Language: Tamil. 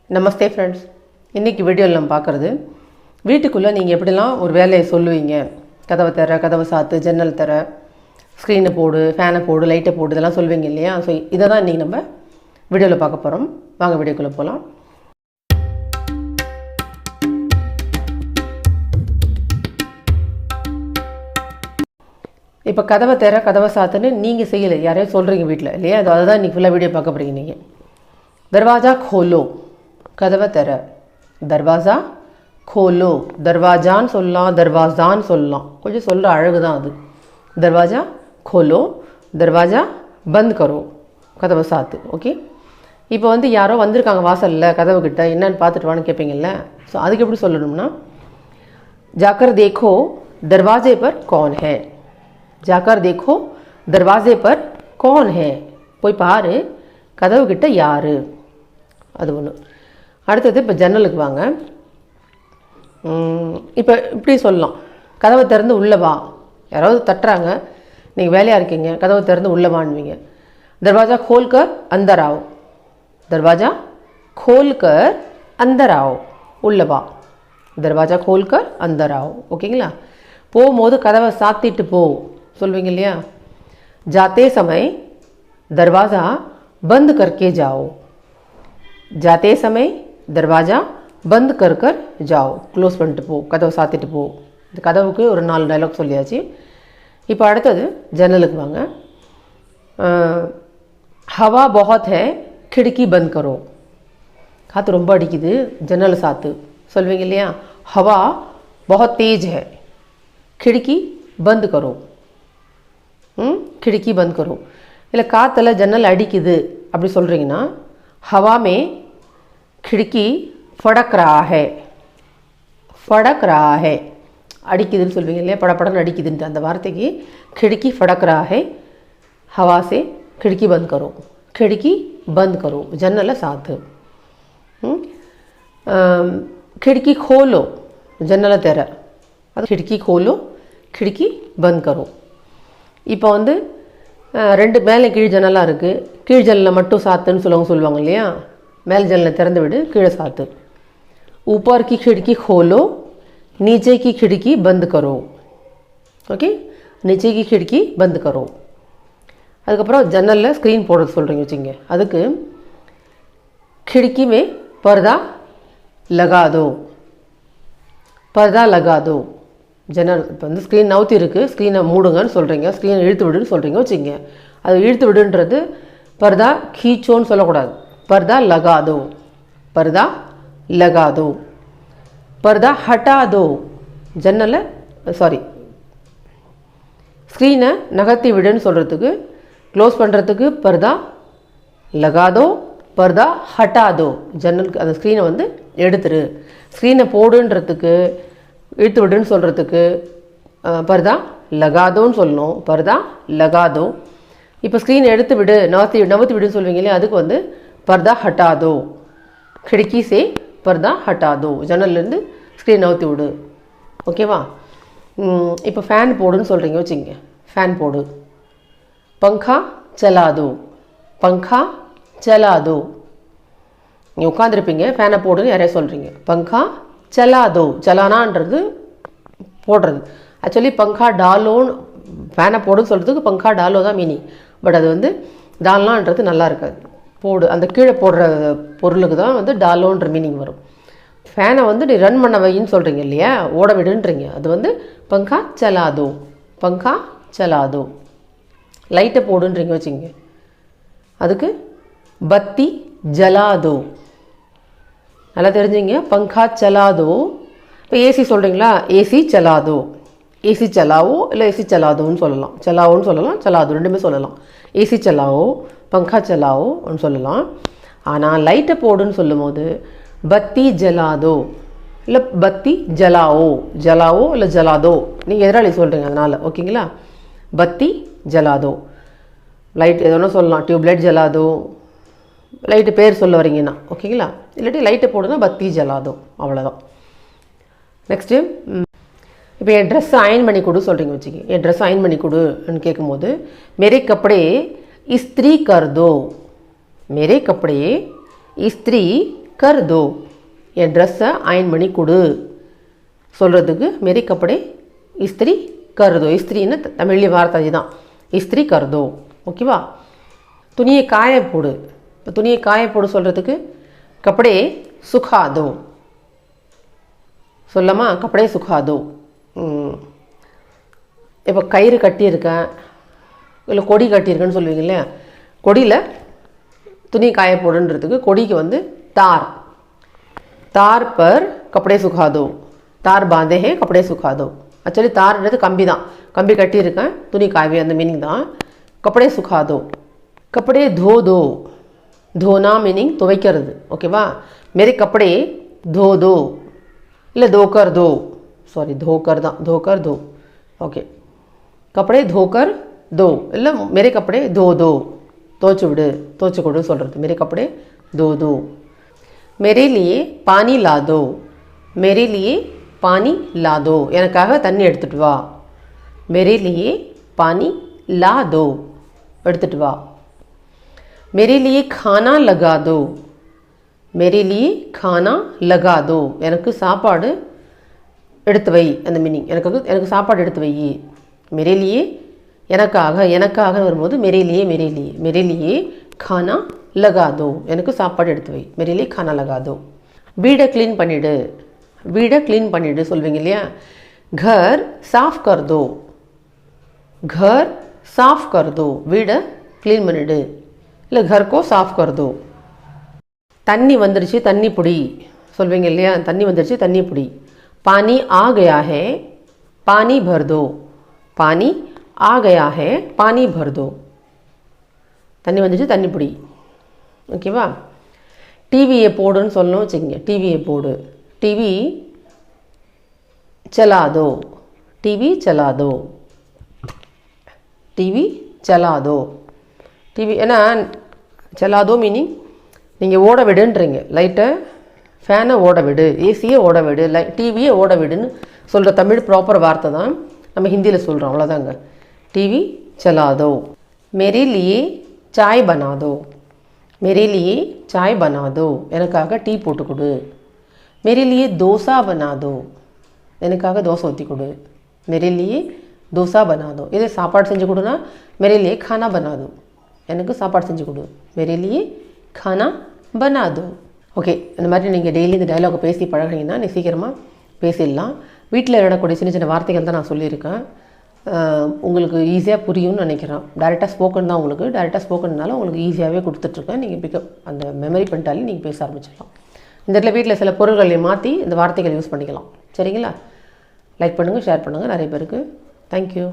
நமஸ்தே ஃப்ரெண்ட்ஸ். இன்றைக்கி வீடியோவில் நம்ம பார்க்குறது வீட்டுக்குள்ளே நீங்கள் எப்படிலாம் ஒரு வேலையை சொல்லுவீங்க. கதவை தர, கதவை சாத்து, ஜன்னல் தர, ஸ்க்ரீனை போடு, ஃபேனை போடு, லைட்டை போடு, இதெல்லாம் சொல்லுவீங்க இல்லையா? ஸோ இதை தான் இன்றைக்கி நம்ம வீடியோவில் பார்க்க போகிறோம். வாங்க வீடியோக்குள்ளே போகலாம். இப்போ கதவை தர, கதவை சாத்துன்னு நீங்கள் செய்யலை, யாரையும் சொல்கிறீங்க வீட்டில் இல்லையா? அதுதான் இன்றைக்கி ஃபுல்லாக வீடியோ பார்க்க போகிறீங்க. நீங்கள் தர்வாஜா खोलो, கதவை தர, தர்வாஜா खोलो, தர்வாஜான்னு சொல்லலாம், தர்வாஜான்னு சொல்லலாம், கொஞ்சம் சொல்கிற அழகு தான் அது. தர்வாஜா खोलो, தர்வாஜா பந்த் கரோ, கதவை சாத்து. ஓகே, இப்போ வந்து யாரோ வந்திருக்காங்க வாசலில் கதவு கிட்ட, என்னன்னு பார்த்துட்டு வான்னு கேட்பீங்கல்ல. ஸோ அதுக்கு எப்படி சொல்லணும்னா, जाकर देखो दरवाजे पर कौन है, जाकर देखो दरवाजे पर कौन है, போய் பாரு கதவு கிட்ட யாரு, அது ஒன்று. அடுத்தது இப்போ ஜன்னலுக்கு வாங்க. இப்போ இப்படி சொல்லலாம், கதவை திறந்து உள்ளே வா. யாராவது தட்டுறாங்க, நீங்கள் வேலையாக இருக்கீங்க, கதவை திறந்து உள்ளே வான்வீங்க. दरवाजा खोल कर अंदर आओ, दरवाजा खोल कर अंदर आओ, உள்ளே வா. दरवाजा खोल कर अंदर आओ. ஓகேங்களா? போகும்போது கதவை சாத்திட்டு போ சொல்வீங்க இல்லையா? जाते समय दरवाज़ा बंद करके जाओ, जाते समय दरवाज़ा बंद कर कर जाओ, க்ளோஸ் பண்ணிட்டு போ, கதவை சாத்திட்டு போ. இந்த கதவுக்கு ஒரு 4 டைலாக் சொல்லியாச்சு. இப்போ அடுத்தது ஜன்னலுக்கு வாங்க. हवा बहुत है खिड़की बंद करो, காற்று ரொம்ப அடிக்குது, ஜன்னலை சாத்து சொல்வீங்க இல்லையா? हवा बहुत तेज है खिड़की बंद करो, खिड़की बंद करो. இல்லை காற்றுல ஜன்னல் அடிக்குது அப்படி சொல்கிறீங்கன்னா, हवा में खिड़की फड़क रहा है, फड़क रहा है, அடிக்குதுன்னு சொல்வீங்க இல்லையா? படப்படன்னு அடிக்குதுன்ட்டு அந்த வார்த்தைக்கு खिड़की फड़क रहा है, हवा से खिड़की बंद करो, खिड़की बंद करो, ஜன்னலை சாத்து. खिड़की खोलो, ஜன்னலை தர, அது खिड़की खोलो, खिड़की बंद करो. இப்போ வந்து 2 மேலே கீழ் ஜன்னலாக இருக்குது. கீழ் ஜன்னலில் மட்டும் சாத்துன்னு சொல்லுவாங்க இல்லையா? மேல் ஜன்னலை திறந்து விடு, கீழே சாத்து. ऊपर की खिड़की खोलो, नीचे की खिड़की बंद करो. ஓகே, नीचे की खिड़की बंद करो. அதுக்கப்புறம் ஜன்னலில் ஸ்க்ரீன் போடுறது சொல்கிறீங்க வச்சுங்க, அதுக்கு खिड़की में पर्दा लगा दो, पर्दा लगा दो. ஜன்னல் இப்போ வந்து ஸ்க்ரீன் நவுத்தி இருக்குது, ஸ்க்ரீனை மூடுங்கன்னு சொல்கிறீங்க, ஸ்க்ரீனை இழுத்து விடுன்னு சொல்கிறீங்க வச்சுங்க. அது இழுத்து விடுன்றது பர்தா கீச்சோன்னு சொல்லக்கூடாது. பர்தா லகா தோ, பர்தா லகா தோ, பர்தா ஹட்டா தோ. ஜன்னலை ஸ்க்ரீனை நகர்த்தி விடுன்னு சொல்கிறதுக்கு, க்ளோஸ் பண்ணுறதுக்கு பர்தா லகா தோ, பர்தா ஹட்டா தோ. ஜன்னலுக்கு அந்த ஸ்க்ரீனை வந்து எடுத்துரு. ஸ்க்ரீனை போடுன்றதுக்கு, இழுத்து விடுன்னு சொல்கிறதுக்கு பர்தா லகாதோன்னு சொல்லணும், பர்தா லகாதோ. இப்போ ஸ்க்ரீனை எடுத்து விடு, நவத்தி விடுன்னு சொல்வீங்க இல்லையா? அதுக்கு வந்து பர்தா ஹட்டாதோ, खिड़की से पर्दा हटा दो, ஜன்னல்லேருந்து ஸ்க்ரீன் நவுத்தி விடு. ஓகேவா? இப்போ ஃபேன் போடுன்னு சொல்கிறீங்க வச்சுங்க, ஃபேன் போடு. பங்கா சலாதோ, பங்கா சலாதோ. நீங்கள் உட்காந்துருப்பீங்க, ஃபேனை போடுன்னு யாரையா சொல்கிறீங்க, பங்கா சலாதோ. சலானான்றது போடுறது. ஆக்சுவலி பங்கா டாலோன்னு, ஃபேனை போடுன்னு சொல்கிறதுக்கு பங்கா டாலோ தான் மீனிங். பட் அது வந்து டால்னான்றது நல்லா இருக்காது. போடு, அந்த கீழே போடுற பொருளுக்கு தான் வந்து டாலோன்ற மீனிங் வரும். ஃபேனை வந்து நீ ரன் பண்ண வைன்னு சொல்கிறீங்க இல்லையா, ஓட விடுன்றீங்க, அது வந்து பங்கா சலாதோ, பங்கா சலாதோ. லைட்டை போடுன்றீங்க வச்சுங்க, அதுக்கு பத்தி ஜலாதோ. நல்லா தெரிஞ்சுங்க, பங்கா சலாதோ. இப்போ ஏசி சொல்கிறீங்களா, ஏசி சலாதோ, ஏசி சலாவோ இல்லை ஏசி சலாதோன்னு சொல்லலாம், சலாவோன்னு சொல்லலாம், சலாதோ ரெண்டுமே சொல்லலாம். ஏசி சலாவோ, பங்கா சலாவோன்னு சொல்லலாம். ஆனால் லைட்டை போடுன்னு சொல்லும் போது பத்தி ஜலாதோ இல்லை பத்தி ஜலாவோ, ஜலாவோ இல்லை ஜலாதோ. நீங்கள் எதிராளி சொல்கிறீங்க அதனால். ஓகேங்களா? பத்தி ஜலாதோ. லைட் எதோன்னா சொல்லலாம், டியூப்லைட் ஜலாதோ, லைட்டு பேர் சொல்ல வரீங்கன்னா. ஓகேங்களா? இல்லாட்டி லைட்டை போடுனா பத்தி ஜலாதோ, அவ்வளோதான். நெக்ஸ்ட்டு, இப்போ என் ட்ரெஸ்ஸை அயன் பண்ணி கொடு சொல்கிறீங்க வச்சுக்கி. என் ட்ரெஸ்ஸை அயன் பண்ணி கொடுன்னு கேட்கும்போது, मेरे कपड़े इस्त्री कर दो, मेरे कपड़े इस्त्री कर दो என் ட்ரெஸ்ஸை அயன் பண்ணி கொடு சொல்கிறதுக்கு मेरे कपड़े इस्त्री कर दो இஸ்திரின்னு தமிழ்லேயே வார்த்தை அதுதான் இஸ்திரி कर दो ஓகேவா துணியை காய போடு இப்போ துணியை காய போடு சொல்கிறதுக்கு कपड़े सुखा दो சொல்லமா कपड़े सुखा दो இப்போ கயிறு கட்டியிருக்கேன் இல்லை கொடி கட்டியிருக்கேன்னு சொல்லுவீங்க இல்லையா கொடியில் துணி காய போடுன்றதுக்கு கொடிக்கு வந்து तार तार पर कपड़े सुखा दो तार बांधे हैं कपड़े सुखा दो एक्चुअली तारன்றது கம்பி தான் கம்பி கட்டியிருக்கேன் துணி காயவே அந்த மீனிங் தான் कपड़े सुखा दो कपड़े धो दो धोना मीनिंग துவைக்கிறது ஓகேவா मेरे कपड़े धो दो இல்லை धोकर दो सॉरी धोकर தான் धोकर दो ओके कपड़े धोकर दो இல்லை मेरे कपड़े धो दो துவைச்சு விடு துவைச்சு கொடு சொல்கிறது मेरे कपड़े धो दो मेरे लिए पानी ला दो मेरे लिए पानी ला दो எனக்காக தண்ணி எடுத்துட்டு வா मेरे लिए पानी ला दो எடுத்துட்டு வா मेरे लिए खाना लगा दो मेरे लिए खाना लगा दो எனக்கு சாப்பாடு எடுத்து வை அந்த மீனிங் எனக்கு சாப்பாடு எடுத்து வை मेरे लिए எனக்காக வரும்போது मेरे लिए खाना लगा दो எனக்கு சாப்பாடு எடுத்து வை मेरे लिए खाना लगा दो வீடை க்ளீன் பண்ணிடு சொல்வீங்க இல்லையா घर साफ कर दो வீடை க்ளீன் பண்ணிடு இல்லை घर को साफ कर दो தண்ணி வந்துருச்சு தண்ணி புடி சொல்வீங்க இல்லையா தண்ணி வந்துருச்சு தண்ணி புடி पानी आ गया है पानी भर दो पानी आ गया है पानी भर दो தண்ணி வந்துருச்சு தண்ணி புடி ஓகேவா டிவியை போடுன்னு சொல்லணும் வச்சுக்கோங்க டிவியை போடு டிவி चला दो டிவி चला दो டிவி ஏன்னா चला दो மீனிங் நீங்கள் ஓட விடுன்றீங்க லைட்டை ஃபேனை ஓட விடு ஏசியை ஓட விடு டிவியை ஓட விடுன்னு சொல்கிற தமிழ் ப்ராப்பர் வார்த்தை தான் நம்ம ஹிந்தியில் சொல்கிறோம் அவ்வளோதாங்க டிவி चला दो मेरे लिए चाय बना दो எனக்காக டீ போட்டு கொடு मेरे लिए डोसा बना दो எனக்காக தோசை ஊற்றி கொடு मेरे लिए डोसा बना दो இதே சாப்பாடு செஞ்சு கொடுனா मेरे लिए खाना बना दो எனக்கு சாப்பாடு செஞ்சு கொடு मेरे लिए खाना बना दो ஓகே இந்த மாதிரி நீங்கள் டெய்லி இந்த டயலாகை பேசி பழகினீங்கன்னா நீ சீக்கிரமாக பேசிடலாம் வீட்டில் இடக்கூடிய சின்ன சின்ன வார்த்தைகள் தான் நான் சொல்லியிருக்கேன் உங்களுக்கு ஈஸியாக புரியும்னு நினைக்கிறேன் டைரெக்டாக ஸ்போக்கன் தான் உங்களுக்கு டைரெக்டாக ஸ்போக்கன்னால உங்களுக்கு ஈஸியாகவே கொடுத்துட்ருக்கேன் நீங்கள் பிக்கப் அந்த மெமரி பண்ணிட்டாலே நீங்கள் பேச ஆரம்பிச்சிடலாம் இந்த இடத்துல வீட்டில் சில பொருள்களை மாற்றி இந்த வார்த்தைகள் யூஸ் பண்ணிக்கலாம் சரிங்களா லைக் பண்ணுங்கள் ஷேர் பண்ணுங்கள் நிறைய பேருக்கு தேங்க்யூ